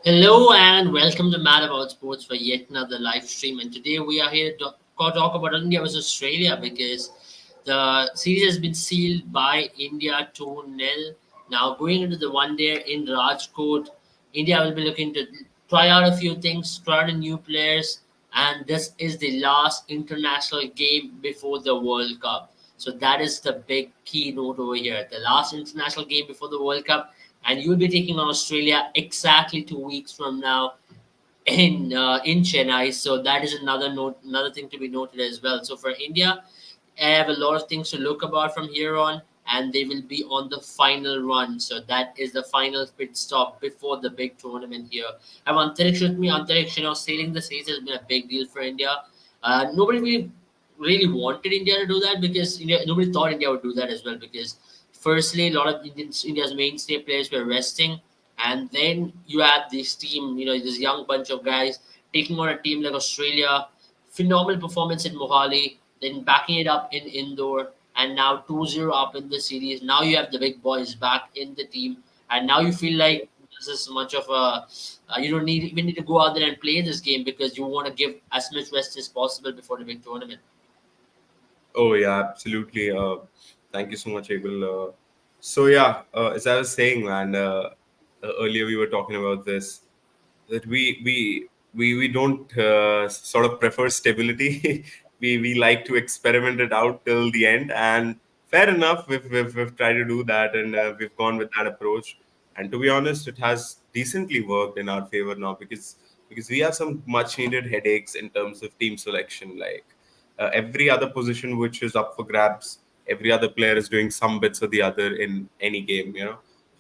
Hello and welcome to Mad About Sports for yet another live stream. And today we are here to talk about India versus Australia because the series has been sealed by India 2-0. Now going into the one day in Rajkot, India will be looking to try out a few things, try out new players, and this is the last international game before the World Cup. So that is the big keynote over here. The last international game before the World Cup, and you'll be taking on Australia exactly 2 weeks from now in Chennai. So that is another thing to be noted as well. So for India, I have a lot of things to look about from here on, and they will be on the final run. So that is the final pit stop before the big tournament here. I have Antariksh with me. Antariksh, sailing the seas has been a big deal for India. Nobody really wanted India to do that because nobody thought India would do that as well because firstly, a lot of India's mainstay players were resting, and then you had this team, this young bunch of guys taking on a team like Australia. Phenomenal performance in Mohali, then backing it up in Indore, and now 2-0 up in the series. Now you have the big boys back in the team, and now you feel like this is much of a you don't even need to go out there and play this game because you want to give as much rest as possible before the big tournament. Oh yeah, absolutely. Thank you so much, Abel. As I was saying, man, earlier we were talking about this that we don't sort of prefer stability. We like to experiment it out till the end, and fair enough. We've tried to do that, and we've gone with that approach. And to be honest, it has decently worked in our favor now because we have some much needed headaches in terms of team selection, like every other position which is up for grabs. Every other player is doing some bits or the other in any game.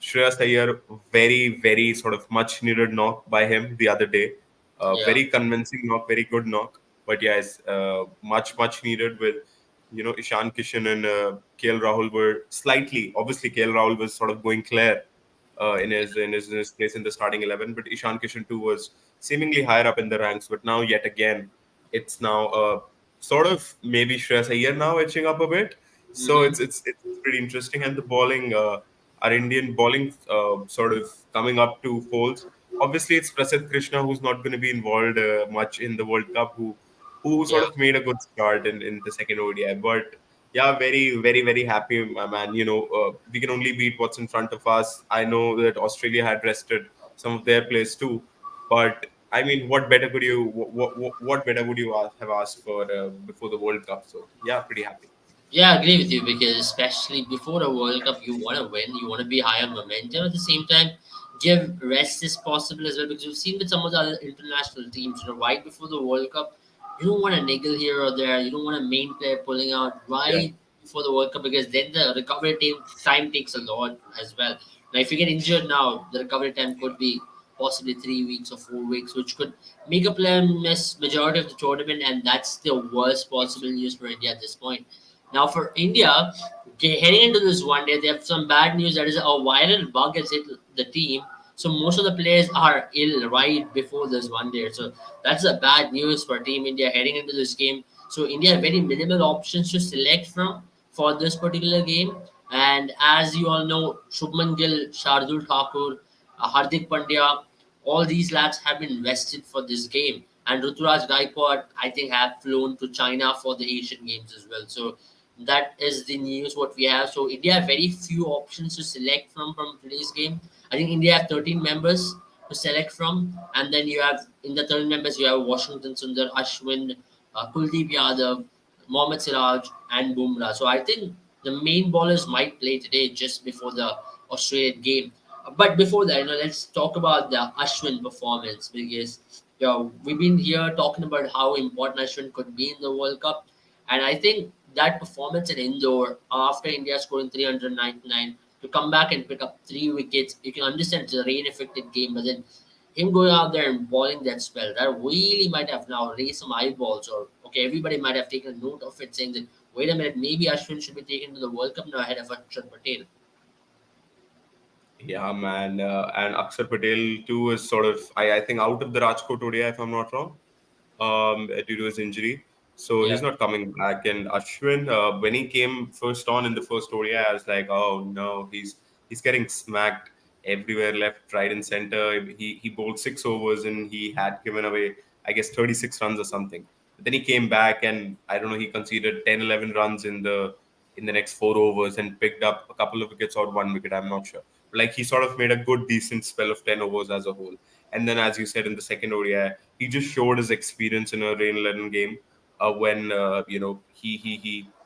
Shreyas Iyer, very, very sort of much needed knock by him the other day. Yeah. Very convincing knock, very good knock. But yes, much needed with Ishan Kishan and KL Rahul were slightly. Obviously, KL Rahul was sort of going clear in his place in the starting 11, but Ishan Kishan too was seemingly higher up in the ranks. But now yet again, it's now sort of maybe Shreyas Iyer now edging up a bit. So Hmm. it's pretty interesting, and the bowling, our Indian bowling, sort of coming up to folds. Obviously, it's Prasidh Krishna who's not going to be involved much in the World Cup, who sort Yeah. of made a good start in the second ODI. But yeah, very, very, very happy, my man. We can only beat what's in front of us. I know that Australia had rested some of their players too, but I mean, what better could you, what better would you have asked for before the World Cup? So yeah, pretty happy. Yeah, I agree with you because especially before the World Cup, you want to win, you want to be high on momentum. At the same time, give rest as possible as well because we've seen with some of the other international teams, right before the World Cup, you don't want to niggle here or there. You don't want a main player pulling out Yeah, right before the World Cup because then the recovery time takes a lot as well. Now, if you get injured now, the recovery time could be possibly 3 weeks or 4 weeks, which could make a player miss majority of the tournament, and that's the worst possible news for India at this point. Now for India, heading into this one day, they have some bad news. That is a viral bug has hit the team. So most of the players are ill right before this one day. So that's a bad news for Team India heading into this game. So India have very minimal options to select from for this particular game. And as you all know, Shubman Gill, Shardul Thakur, Hardik Pandya, all these lads have been vested for this game. And Ruturaj Gaikwad, I think, have flown to China for the Asian Games as well. So that is the news what we have. So India have very few options to select from today's game. I think India have 13 members to select from, and then you have in the 13 members you have Washington Sundar, Ashwin, Kuldeep Yadav, Mohammad Siraj, and Bumrah. So I think the main bowlers might play today just before the Australian game. But before that, let's talk about the Ashwin performance because we've been here talking about how important Ashwin could be in the World Cup, and I think that performance at Indore after India scoring 399 to come back and pick up 3 wickets, you can understand it's a rain affected game, but then him going out there and bowling that spell, that really might have now raised some eyeballs, or okay, everybody might have taken note of it, saying that wait a minute, maybe Ashwin should be taken to the World Cup now ahead of Akshar Patel. yeah, man. And Akshar Patel too is sort of, I think, out of the Rajkot ODI if I'm not wrong, due to his injury. So Yeah. he's not coming back. And Ashwin, when he came first on in the first ODI, I was like, oh no, he's getting smacked. everywhere, left, right, and center. He bowled 6 overs and he had given away, I guess, 36 runs or something. But then he came back and I don't know, he conceded 10, 11 runs in the next 4 overs and picked up a couple of wickets or 1 wicket. I'm not sure. But like he sort of made a good, decent spell of 10 overs as a whole. And then, as you said, in the second ODI, he just showed his experience in a rain-laden game when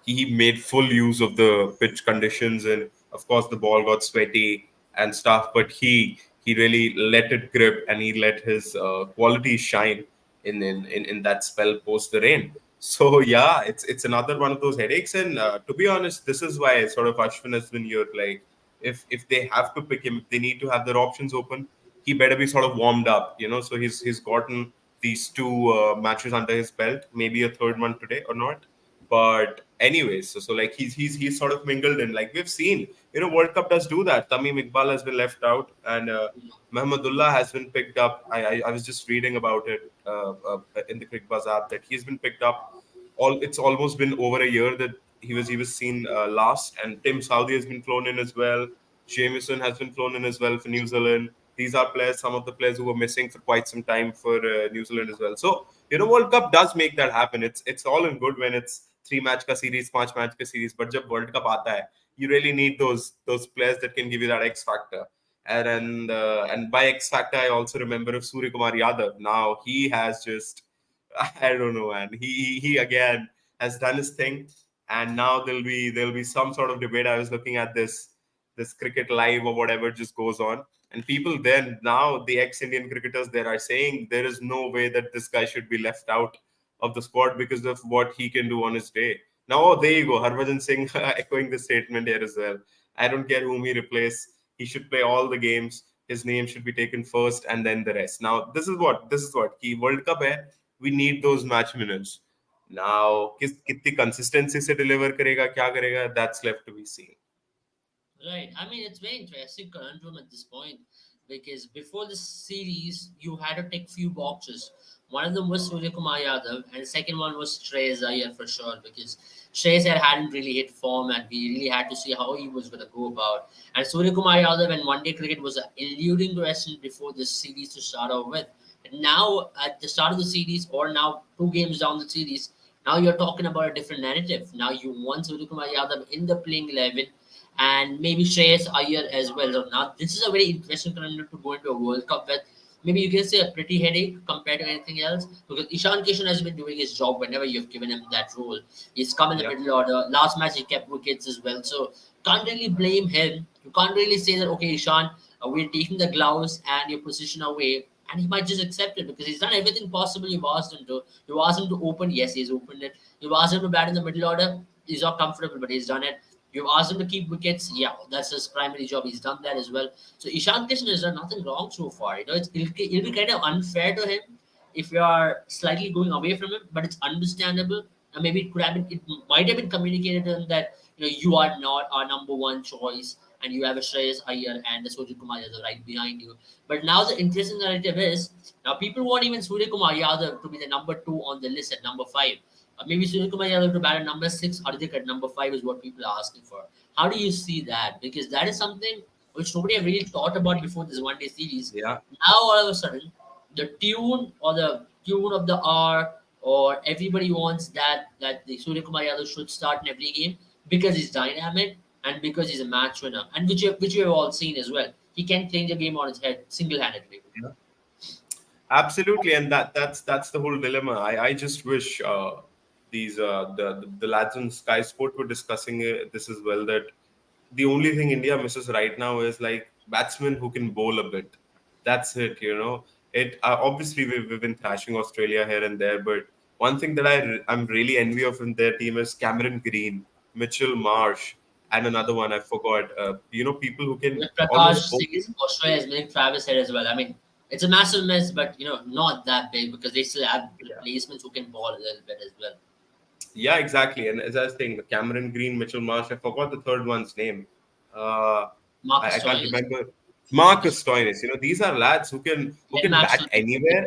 he made full use of the pitch conditions, and of course the ball got sweaty and stuff, but he really let it grip and he let his qualities shine in that spell post the rain. So yeah, it's another one of those headaches, and to be honest, this is why sort of Ashwin has been here. Like if they have to pick him, if they need to have their options open, he better be sort of warmed up, so he's gotten these two matches under his belt, maybe a third one today or not. But anyways, so like he's sort of mingled in. Like we've seen, World Cup does do that. Tamim Iqbal has been left out, and Mahmudullah has been picked up. I was just reading about it in the Crickbuzz app that he's been picked up. It's almost been over a year that he was seen last, and Tim Southee has been flown in as well. Jamieson has been flown in as well for New Zealand. These are players, some of the players who were missing for quite some time for New Zealand as well. So World Cup does make that happen. It's all in good when it's 3 match ka series, 5 match ka series. But jab World Cup aata hai, you really need those players that can give you that X factor. And by X factor, I also remember of Surya Kumar Yadav. Now he has just I don't know, man. He again has done his thing, and now there'll be some sort of debate. I was looking at this cricket live or whatever just goes on, and people then now the ex-Indian cricketers there are saying there is no way that this guy should be left out of the squad because of what he can do on his day. Now, oh, there you go, Harbhajan Singh echoing the statement here as well. I don't care whom he replace. He should play all the games. His name should be taken first, and then the rest. Now, this is what key World Cup hai. We need those match winners. Now, कितनी consistency से deliver करेगा, क्या करेगा, that's left to be seen. Right. I mean, it's very interesting conundrum at this point because before the series, you had to tick few boxes. One of them was Surya Kumar Yadav, and the second one was Shreyas Iyer for sure because Shreyas Iyer hadn't really hit form, and we really had to see how he was going to go about. And Surya Kumar Yadav and one day cricket was eluding question before this series to start off with. And now, at the start of the series, or now 2 games down the series, now you're talking about a different narrative. Now you want Surya Kumar Yadav in the playing 11 and maybe Shreyas Iyer as well. So now this is a very interesting conundrum to go into a World Cup with. Maybe you can say a pretty headache compared to anything else because Ishan Kishan has been doing his job whenever you've given him that role. He's come in the Yeah. middle order. Last match he kept wickets as well. So can't really blame him. You can't really say that okay, Ishan, we're taking the gloves and your position away. And he might just accept it because he's done everything possible you've asked him to. You asked him to open, yes, he's opened it. You asked him to bat in the middle order, he's not comfortable, but he's done it. You've asked him to keep wickets. Yeah, that's his primary job. He's done that as well. So Ishan Kishan has done nothing wrong so far. It'll be kind of unfair to him if you are slightly going away from him, but it's understandable. And maybe it might have been communicated to him that you are not our number one choice, and you have a Shreyas Iyer and a Surya Kumar Yadav right behind you. But now the interesting narrative is now people want even Surya Kumar Yadav to be the number 2 on the list at number 5. Maybe Sunil Kumar Yadav to bat at number 6, Hardik at number 5 is what people are asking for. How do you see that? Because that is something which nobody have really thought about before this one day series. Yeah. Now all of a sudden, the tune of the hour or everybody wants that the Surya Kumar Yadav should start in every game because he's dynamic and because he's a match winner. And which you have all seen as well. He can change a game on his head single-handedly. Yeah. Absolutely, and that's the whole dilemma. I just wish these the lads on Sky Sport were discussing this as well. That the only thing India misses right now is like batsmen who can bowl a bit. That's it. It obviously we've been thrashing Australia here and there, but one thing that I'm really envy of in their team is Cameron Green, Mitchell Marsh, and another one I forgot. People who can With Prakash almost bowl. Singh is Australia is winning Travis Head as well. I mean, it's a massive miss, but not that big because they still have replacements who can ball a little bit as well. Yeah, exactly. And as I was saying, Cameron Green, Mitchell Marsh, I forgot the third one's name. Uh, I Marcus can't Stoinis, remember. Marcus Stoinis. These are lads who can Glenn bat Maxwell. anywhere.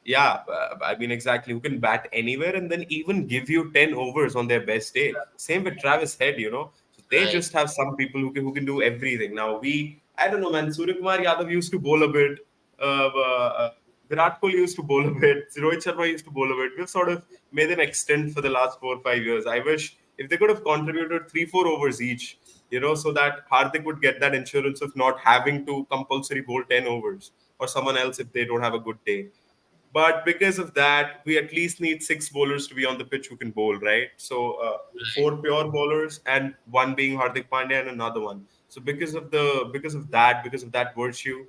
Yeah, I mean exactly. Who can bat anywhere and then even give you 10 overs on their best day. Same with Travis Head. So they Right. just have some people who can do everything. Now I don't know, man. Surya Kumar Yadav used to bowl a bit. Virat Kohli used to bowl a bit. Rohit Sharma used to bowl a bit. We've sort of made them extend for the last 4 or 5 years. I wish if they could have contributed 3, 4 overs each, so that Hardik would get that insurance of not having to compulsory bowl 10 overs, or someone else if they don't have a good day. But because of that, we at least need 6 bowlers to be on the pitch who can bowl, right? So Right. four pure bowlers and one being Hardik Pandya and another one. So because of that virtue,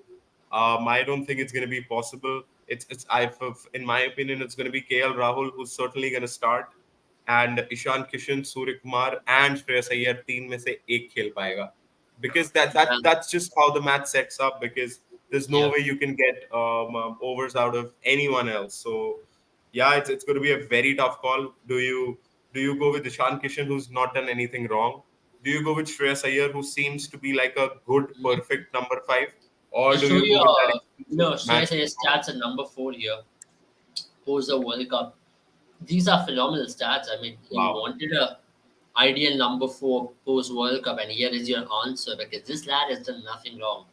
I don't think it's going to be possible. In my opinion, it's going to be KL Rahul who's certainly going to start, and Ishan Kishan, Surya Kumar, and Shreyas Iyer तीन में से एक खेल पाएगा, because Well, that's just how the match sets up, because there's no yeah. way you can get overs out of anyone else. So yeah, it's going to be a very tough call. Do you go with Ishan Kishan, who's not done anything wrong? Do you go with Shreyas Iyer, who seems to be like a good, Mhm. perfect number five, or I'll do show you you, go with that exclusive Shreyas match? Iyer's stats at number 4 here, post the World Cup. These are phenomenal stats. I mean, you Wow. wanted a ideal number 4 post World Cup, and here is your answer because this lad has done nothing wrong.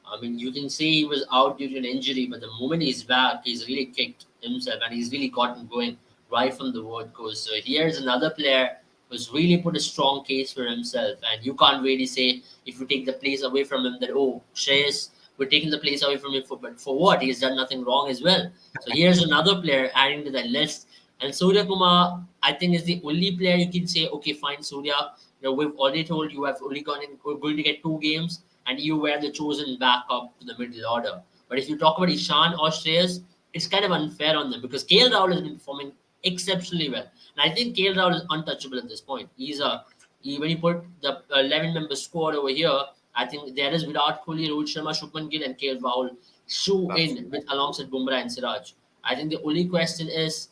I mean, you can say he was out due to an injury, but the moment he's back, he's really kicked himself and he's really gotten going right from the word goes. So here's another player who's really put a strong case for himself, and you can't really say if you take the place away from him that Shreyas, we're taking the place away from him but for what? He's done nothing wrong as well. So here's another player adding to that list, and Surya Kumar, I think, is the only player you can say, okay, fine, Surya. We've already told you have only we're going to get 2 games and you were the chosen backup to the middle order. But if you talk about Ishan or Shreyas, it's kind of unfair on them because KL Rahul has been performing exceptionally well. And I think KL Rahul is untouchable at this point. When you put the 11-member squad over here, I think there is Virat Kohli, Rohit Sharma, Shubman Gill, and KL Rahul shoe in Absolutely. with alongside Bumrah and Siraj. I think the only question is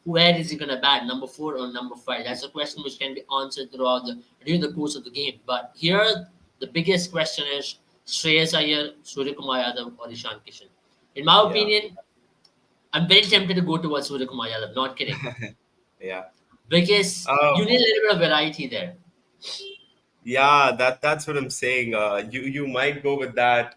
where is he going to bat, number 4 or number 5? That's a question which can be answered during the course of the game. But here, the biggest question is Shreyas Iyer, Surya Kumar Yadav, or Ishan Kishan. In my Yeah. opinion, I'm very tempted to go towards Surya Kumar Yadav. Not kidding, Yeah. because Uh, you need a little bit of variety there. Yeah, that's what I'm saying. You might go with that.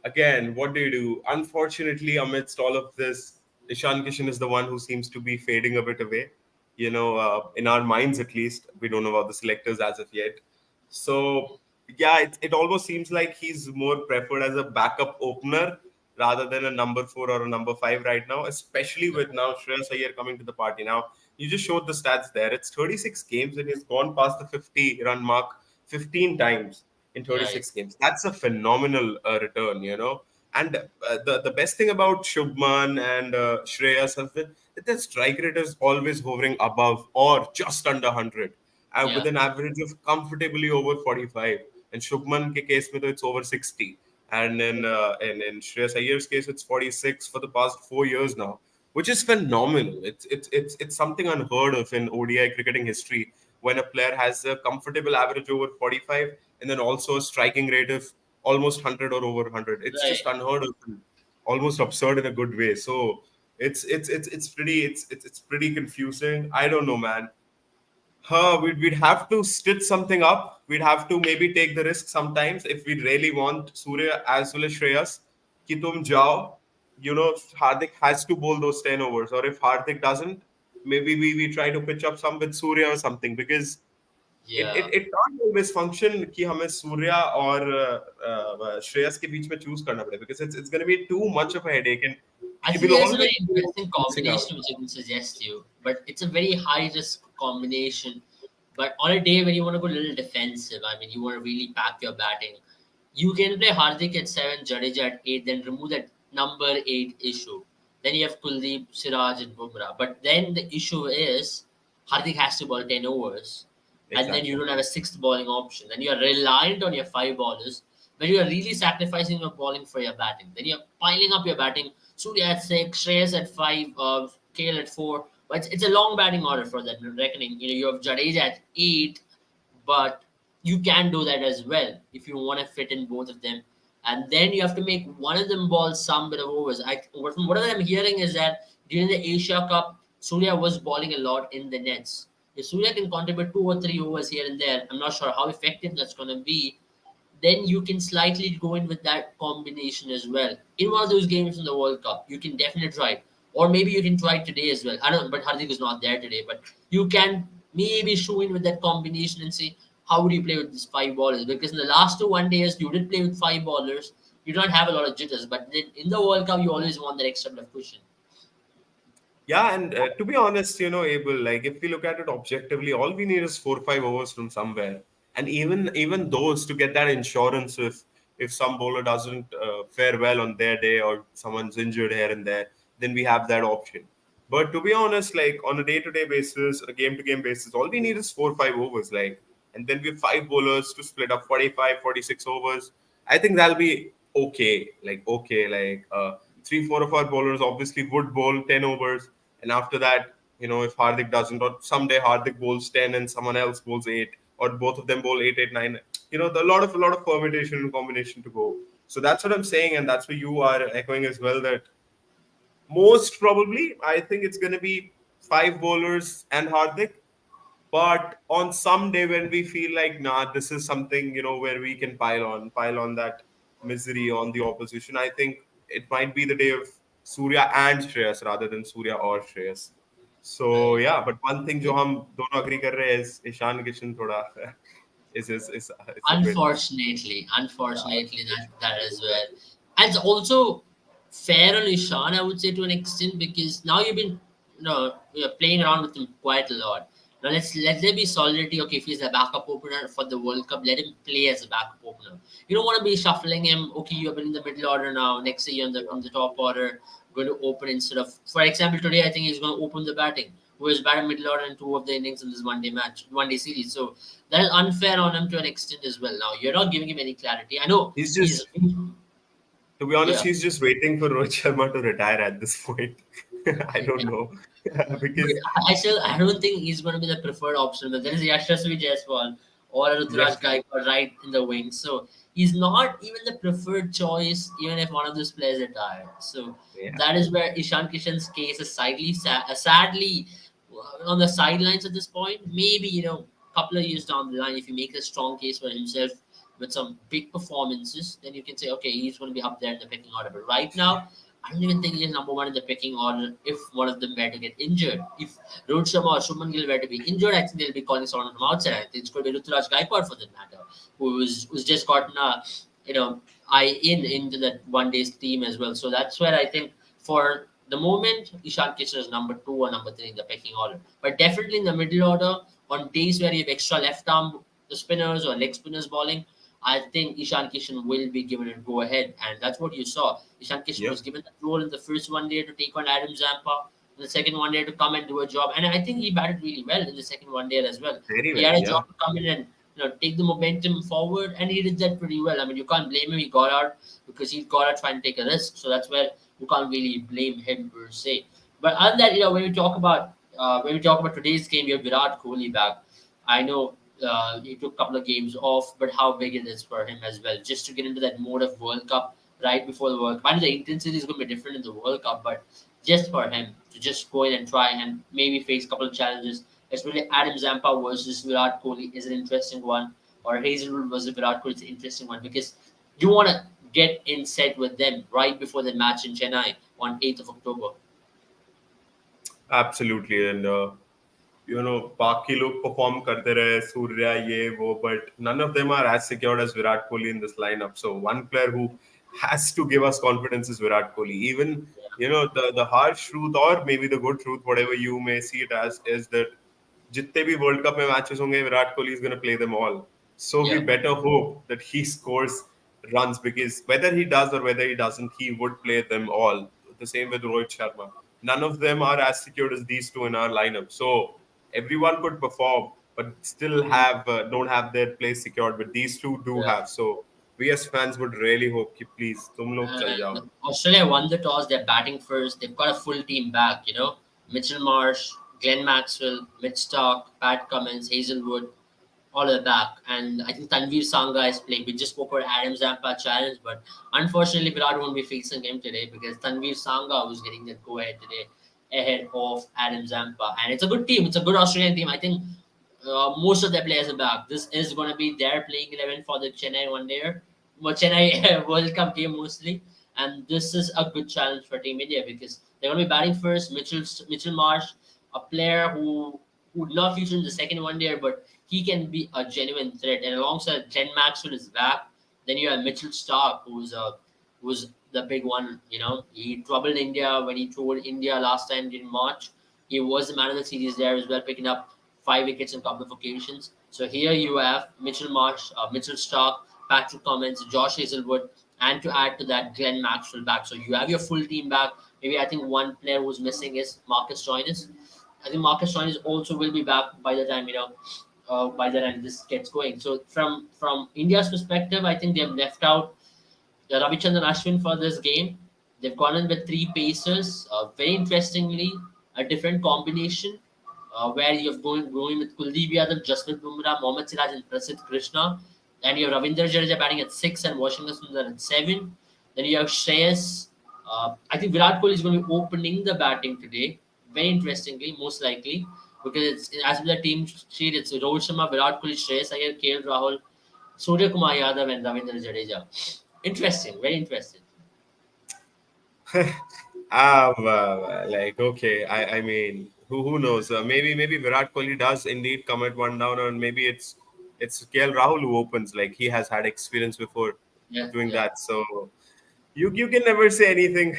Again, what do you do? Unfortunately, amidst all of this, Ishan Kishan is the one who seems to be fading a bit away. In our minds at least, we don't know about the selectors as of yet. So yeah, it almost seems like he's more preferred as a backup opener rather than a number 4 or a number 5 right now, especially with now Shreyas Iyer coming to the party. Now, you just showed the stats there. It's 36 games and he's gone past the 50 run mark 15 times in Right, 36 games. That's a phenomenal return. And the best thing about Shubman and Shreyas has been that their strike rate is always hovering above or just under 100, with yeah, an average of comfortably over 45. And Shubman ke case mein to it's over 60. And in Shreyas Iyer's case, it's 46 for the past 4 years now, which is phenomenal. It's something unheard of in ODI cricketing history when a player has a comfortable average over 45 and then also a striking rate of almost 100 or over 100. It's just right. unheard of and almost absurd in a good way. So it's pretty confusing. I don't know, man. We'd have to stitch something up. We'd have to maybe take the risk sometimes if we really want Surya as well as Shreyas. Ki tum jao, Hardik has to bowl those 10 overs. Or if Hardik doesn't, maybe we try to pitch up some with Surya or something, because Yeah, it can't always function कि हमें सूर्या और श्रेयस के बीच में choose करना पड़े, because it's going to be too much of a headache and I we think will there's a always very be interesting missing out. combination which I can suggest to you, but it's a very high risk combination. But on a day when you want to go a little defensive, I mean, you want to really pack your batting, you can play Hardik at 7, Jadeja at 8, then remove that number 8 issue. Then you have Kuldeep, Siraj, and Bumrah. But then the issue is Hardik has to bowl 10 overs, and then you Exactly. don't have a sixth bowling option. Then you're reliant on your 5 bowlers, when you are really sacrificing your bowling for your batting. Then you're piling up your batting. Surya at 6, Shreyas at 5, KL at 4. But it's a long batting order for that reckoning. You have Jadeja at 8, but you can do that as well if you want to fit in both of them. And then you have to make one of them ball some bit of overs. From what I'm hearing is that during the Asia Cup, Surya was bowling a lot in the nets. If Surya can contribute 2 or 3 overs here and there, I'm not sure how effective that's going to be. then you can slightly go in with that combination as well. In one of those games in the World Cup, you can definitely try it. Or maybe you can try it today as well. I don't know, but Hardik is not there today. But you can maybe show in with that combination and say, how would you play with these five ballers? Because in the last two one days, you did play with five ballers. You don't have a lot of jitters. But then in the World Cup, you always want that extra bit of cushion. Yeah, and to be honest, Abel, like if we look at it objectively, all we need is 4 or 5 overs from somewhere, and even those to get that insurance if some bowler doesn't fare well on their day or someone's injured here and there, then we have that option. But to be honest, like on a day-to-day basis, a game-to-game basis, all we need is 4 or 5 overs, like, and then we have five bowlers to split up 45, 46 overs. I think that'll be okay. Three, four of our bowlers obviously would bowl 10 overs, and after that, if Hardik doesn't, or someday Hardik bowls 10 and someone else bowls 8, or both of them bowl 8, 8, 9, a lot of permutation and combination to go. So that's what I'm saying, and that's what you are echoing as well. That most probably, I think it's going to be five bowlers and Hardik. But on some day when we feel like, nah, this is something, where we can pile on that misery on the opposition, I think it might be the day of Surya and Shreyas rather than Surya or Shreyas. So Right. yeah, but one thing जो हम दोनों agree कर रहे हैं is Ishan Kishan थोड़ा is a bit. Unfortunately, that is where, and it's also fair on Ishan, I would say, to an extent, because now you've been, you're playing around with him quite a lot. Now let there be solidity. Okay, if he's a backup opener for the World Cup, let him play as a backup opener. You don't want to be shuffling him. Okay, you've been in the middle order now. Next year on the top order, going to open instead of, for example, today I think he's going to open the batting. Who has batted middle order in two of the innings in this one day series. So that is unfair on him to an extent as well. Now you're not giving him any clarity. I know He's he's, just, to be honest, yeah. he's just waiting for Rohit Sharma to retire at this point. I don't know But because I don't think he's going to be the preferred option. But there is Yashasvi Jaiswal or yes, Ruturaj Gaikwad right in the wing. So he's not even the preferred choice, even if one of those players retire. So yeah, that is where Ishan Kishan's case is sadly on the sidelines at this point. Maybe, couple of years down the line, if he makes a strong case for himself with some big performances, then you can say, okay, he's going to be up there in the pecking order. But right now, I don't even think he's number one in the pecking order if one of them were to get injured. If Rohit Sharma or Shubman Gill were to be injured, I think they'll be calling someone from outside. I think it's going to be Ruturaj Gaikwad for that matter, who's just gotten a eye into that one day's team as well. So that's where I think for the moment Ishan Kishan is number two or number three in the pecking order. But definitely in the middle order, on days where you have extra left arm the spinners or leg spinners bowling, I think Ishan Kishan will be given a go ahead, and that's what you saw. Ishan Kishan yep, was given that role in the first one day to take on Adam Zampa, in the second one day to come and do a job, and I think he batted really well in the second one day as well. very He well, had a yeah. job to come in and take the momentum forward, and he did that pretty well. I mean, you can't blame him. He got out because he got out trying to take a risk, so that's where you can't really blame him per se. But other than that, when we talk about today's game, you have Virat Kohli back. I know he took a couple of games off, but how big it is for him as well, just to get into that mode of World Cup right before the World Cup. I know the intensity is going to be different in the World Cup, but just for him to just go in and try and maybe face a couple of challenges, especially Adam Zampa versus Virat Kohli is an interesting one, or Hazelwood versus Virat Kohli is an interesting one because you want to get in set with them right before the match in Chennai on 8th of October. Absolutely, and बाकी लोग perform करते रहे, Surya ये वो, but none of them are as secured as Virat Kohli in this lineup. So one player who has to give us confidence is Virat Kohli. Even the harsh truth or maybe the good truth, whatever you may see it as, is that जितने भी world cup में matches होंगे Virat Kohli is going to play them all. So we Yeah, better hope that he scores runs, because whether he does or whether he doesn't, he would play them all. The same with Rohit Sharma. None of them are as secured as these two in our lineup. So everyone could perform, but still have don't have their place secured. But these two do yeah. have. So we as fans would really hope कि please तुम लोग चल And जाओ. Australia won the toss. They're batting first. They've got a full team back. Mitchell Marsh, Glenn Maxwell, Mitch Stark, Pat Cummins, Hazelwood, all are back. And I think Tanveer Sangha is playing. We just spoke about Adam Zampa challenge, but unfortunately, Virat won't be facing him today because Tanveer Sangha was getting the go ahead today ahead of Adam Zampa. And it's a good team. It's a good Australian team. I think most of their players are back. This is going to be their playing 11 for the Chennai one day, well, Chennai World Cup game mostly. And this is a good challenge for Team India because they're going to be batting first. Mitchell Marsh, a player who would not feature in the second one day, but he can be a genuine threat. And alongside Glenn Maxwell is back. Then you have Mitchell Stark, who's the big one. You know, he troubled India when he toured India last time in March. He was the man of the series there as well, picking up 5 wickets on a couple of occasions. So here you have Mitchell Marsh, Mitchell Stark, Patrick Cummins, Josh Hazelwood, and to add to that, Glenn Maxwell back. So you have your full team back. Maybe I think one player who's missing is Marcus Joynes. I think Marcus Joynes also will be back by the time by the time this gets going. So from India's perspective, I think they've left out Ravichandran Ashwin for this game. They've gone in with three pacers. Very interestingly, a different combination where you're going with Kuldeep Yadav, Jasprit Bumrah, Mohammad Siraj, and Prasidh Krishna. And you have Ravindra Jadeja batting at 6 and Washington Sundar at 7. Then you have Shreyas. I think Virat Kohli is going to be opening the batting today. Very interestingly, most likely, because it's as with the team sheet, it's Rohit Sharma, Virat Kohli, Shreyas Iyer, KL Rahul, Surya Kumar Yadav, and Ravindra Jadeja. Interesting, very interesting. Like okay, I mean, who knows? Maybe Virat Kohli does indeed come at one down, or maybe it's KL Rahul who opens. Like he has had experience before Yeah, doing yeah, that, so you can never say anything.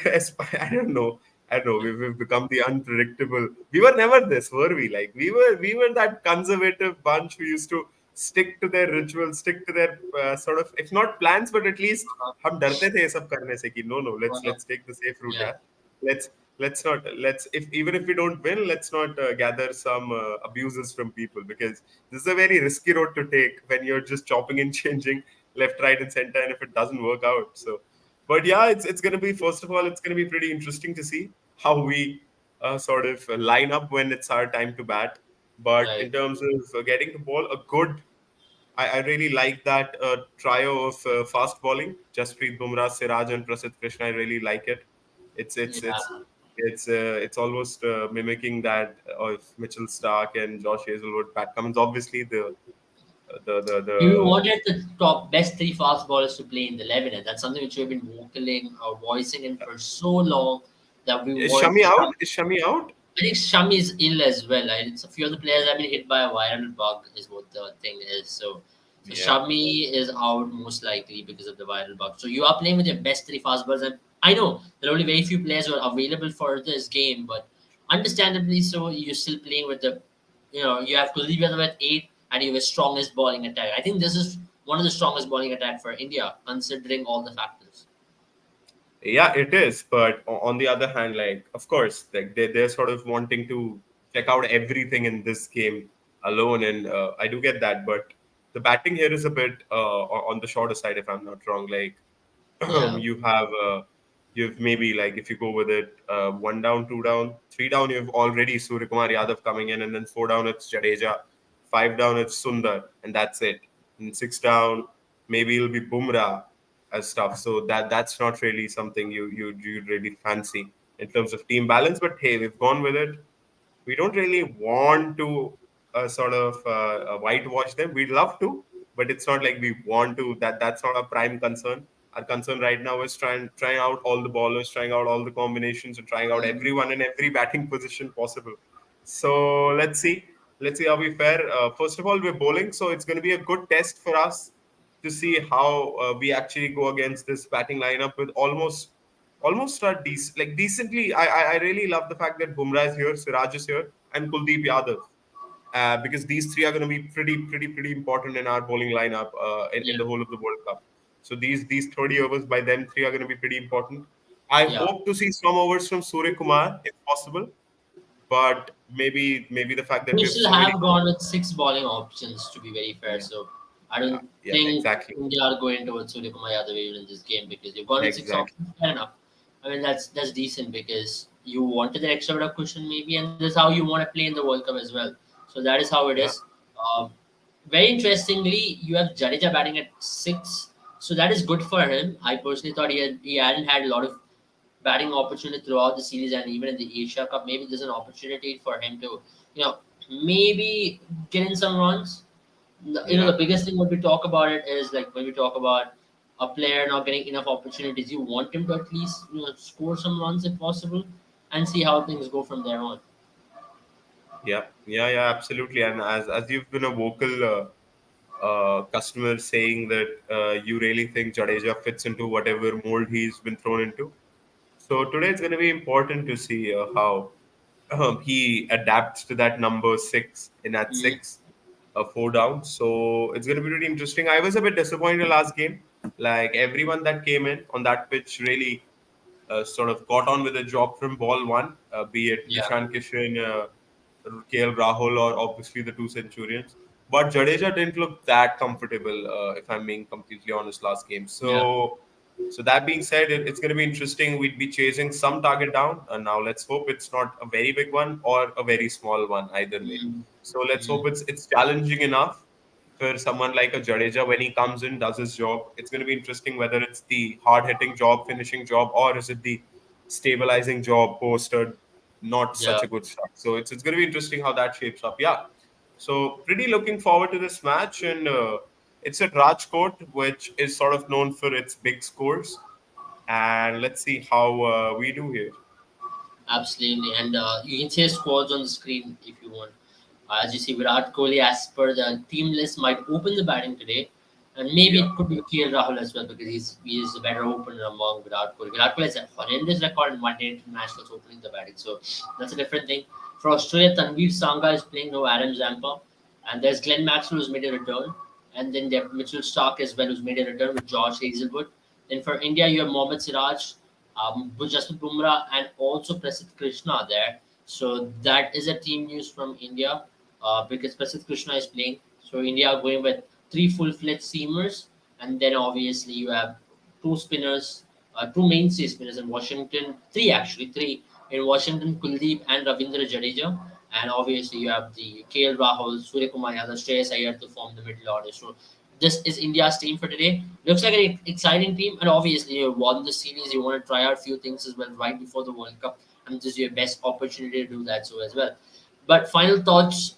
I don't know. I don't know. We've become the unpredictable. We were never this, were we? Like we were that conservative bunch who used to stick to their rituals, stick to their sort of, if not plans, but at least हम डरते थे ये सब करने से कि no, let's take the safe route, yeah, yeah. Let's not let's if even if we don't win, let's not gather some abuses from people, because this is a very risky road to take when you're just chopping and changing left, right, and center, and if it doesn't work out, so. But yeah, it's going to be, first of all, it's going to be pretty interesting to see how we sort of line up when it's our time to bat. But right. in terms of getting the ball, a good, I really like that trio of fast bowling: Jasprit Bumrah, Siraj, and Prasidh Krishna. I really like it. It's it's it's Yeah. it's almost mimicking that of Mitchell Stark and Josh Hazelwood. Pat Cummins, obviously We the wanted the top best three fast bowlers to play in the 11, and that's something which we've been vocaling or voicing in for so long that we is want Shami to out? have. Is Shami out? I think Shami is ill as well. And it's a few of the players have been hit by a viral bug, is what the thing is. So Yeah. Shami is out most likely because of the viral bug. So you are playing with your best three fast bowlers, and I know there are only very few players who are available for this game, but understandably so, you're still playing with you have Kuldeep Yadav at 8, and you have a strongest bowling attack. I think this is one of the strongest bowling attack for India, considering all the factors. Yeah, it is. But on the other hand, like, of course, like they're sort of wanting to check out everything in this game alone. And I do get that. But the batting here is a bit on the shorter side, if I'm not wrong. Like, Yeah, you've maybe, like, if you go with it, one down, two down, three down, you've already Surya Kumar Yadav coming in. And then four down, it's Jadeja. Five down, it's Sundar. And that's it. And six down, maybe it'll be Bumrah as stuff. So that's not really something you really fancy in terms of team balance. But hey, we've gone with it. We don't really want to sort of whitewash them. We'd love to, but it's not like we want to. That's not our prime concern. Our concern right now is trying out all the ballers, trying out all the combinations, and trying out everyone in every batting position possible. So let's see how we fare. First of all, we're bowling, so it's going to be a good test for us to see how we actually go against this batting lineup with almost a like decently. I really love the fact that Bumrah is here, Siraj is here, and Kuldeep Yadav, because these three are going to be pretty important in our bowling lineup in yeah, the whole of the World Cup. So these 30 overs by them three are going to be pretty important. I yeah. hope to see some overs from Surya Kumar if possible, but maybe the fact that We we have still so many. have gone with six bowling options, to be very fair. Yeah, So I don't yeah, think exactly, India are going towards Surya Kumar Yadav even in this game because you've gone with six exactly. options. Fair enough. I mean that's decent because you wanted that extra bit of cushion maybe, and this is how you want to play in the World Cup as well. So that is how it Yeah. is. Um, Very interestingly, you have Jadeja batting at 6, so that is good for him. I personally thought he hadn't had a lot of batting opportunity throughout the series and even in the Asia Cup. Maybe there's an opportunity for him to you know maybe getting some runs. The Yeah. biggest thing when we talk about it is like when we talk about a player not getting enough opportunities, you want him to at least score some runs if possible, and see how things go from there on. Yeah, yeah, yeah, absolutely. And as you've been a vocal customer saying that you really think Jadeja fits into whatever mold he's been thrown into. So today it's going to be important to see how he adapts to that number six in at Mm, six, four down. So it's going to be really interesting. I was a bit disappointed last game. Like everyone that came in on that pitch really sort of got on with the job from ball one, be it yeah, Dishan Kishan, KL Rahul, or obviously the two Centurions. But Jadeja didn't look that comfortable, if I'm being completely honest, last game. yeah. So that being said, it's going to be interesting. We'd be chasing some target down. Now let's hope it's not a very big one or a very small one, either way. Mm, So let's mm, hope it's challenging enough for someone like a Jadeja when he comes in, does his job. It's going to be interesting whether it's the hard hitting job, finishing job, or is it the stabilizing job post a not such yeah. a good start. So it's going to be interesting how that shapes up. Yeah. So pretty looking forward to this match, and it's at Rajkot, which is sort of known for its big scores. And let's see how we do here. Absolutely, and you can see squads on the screen if you want. As you see, Virat Kohli, as per the team list, might open the batting today, and maybe Yeah. it could be KL Rahul as well because he is a better opener among Virat Kohli. Virat Kohli has a horrendous record in one-day internationals opening the batting, so that's a different thing. For Australia, Tanveer Sangha is playing no Adam Zampa, and there's Glenn Maxwell who's made a return, and then there Mitchell Stark as well who's made a return with George Hazelwood. Then for India, you have Mohammad Siraj, Jasprit Bumrah, and also Prasidh Krishna there. So that is a team news from India because Prasidh Krishna is playing. So India are going with three full-fledged seamers, and then obviously you have two spinners, two mainstay spinners in Washington, three actually, three in Washington, Kuldeep and Ravindra Jadeja. And obviously you have the KL Rahul, Surya Kumar Yadav, Shreyas Iyer to form the middle order. So this is India's team for today. Looks like an exciting team, and obviously you won the series. You want to try out a few things as well right before the World Cup, and this is your best opportunity to do that so as well. But final thoughts.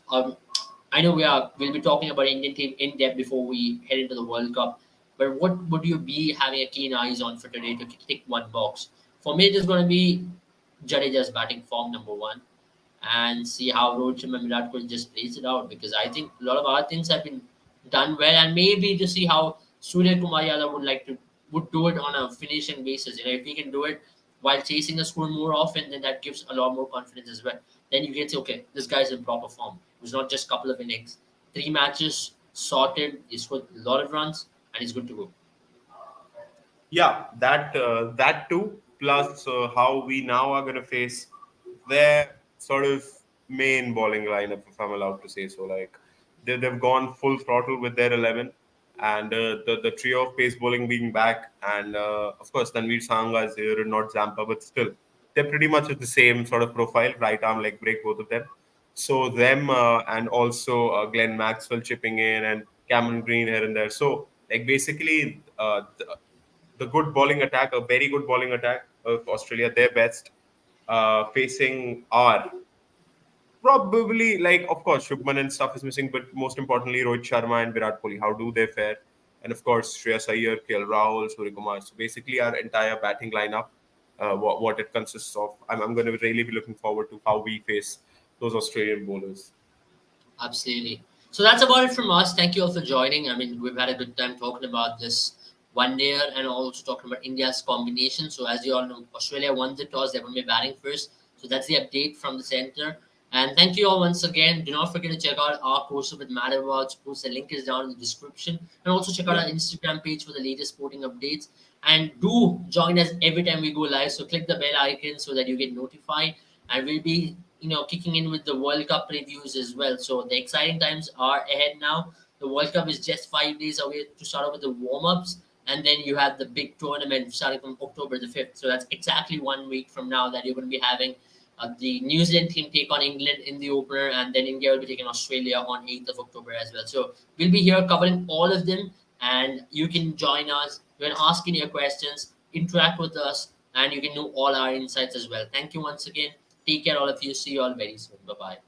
I know we'll be talking about Indian team in depth before we head into the World Cup. But what would you be having a keen eyes on for today to tick one box? For me, it is going to be Jadeja's batting form number one, and see how Rohit Sharma and Virat Kohli just plays it out because I think a lot of our things have been done well, and maybe to see how Surya Kumar Yadav would do it on a finishing basis. If he can do it while chasing the score more often, then that gives a lot more confidence as well. Then you can say, okay, this guy's in proper form. It was not just a couple of innings, 3 matches sorted. He scored a lot of runs, and he's good to go. Yeah, that too. Plus, how we now are going to face their sort of main bowling lineup, if I'm allowed to say so. Like they've gone full throttle with their 11, and the trio of pace bowling being back, and of course Tanveer Sangha is here and not Zampa, but still they're pretty much at the same sort of profile, right arm leg break, both of them. So them and also Glenn Maxwell chipping in and Cameron Green here and there. So like basically the good bowling attack, a very good bowling attack of Australia, their best, facing our probably like of course Shubman and stuff is missing, but most importantly Rohit Sharma and Virat Kohli. How do they fare? And of course Shreyas Iyer, KL Rahul, Surya Kumar. So basically our entire batting lineup, what it consists of. I'm going to really be looking forward to how we face those Australian bowlers. Absolutely. So that's about it from us. Thank you all for joining. I mean, we've had a good time talking about this one day and also talking about India's combination. So as you all know, Australia won the toss. They're going to be batting first. So that's the update from the center. And thank you all once again. Do not forget to check out our course with Mad Awards post. The link is down in the description. And also check out Yeah. our Instagram page for the latest sporting updates. And do join us every time we go live. So click the bell icon so that you get notified. And we'll be kicking in with the World Cup previews as well. So the exciting times are ahead now. The World Cup is just 5 days away to start off with the warm ups, and then you have the big tournament starting from October the 5th. So that's exactly 1 week from now that you're going to be having the New Zealand team take on England in the opener, and then India will be taking Australia on 8th of October as well. So we'll be here covering all of them, and you can join us. You can ask any your questions, interact with us, and you can know all our insights as well. Thank you once again. Take care, all of you. See you all very soon. Bye bye.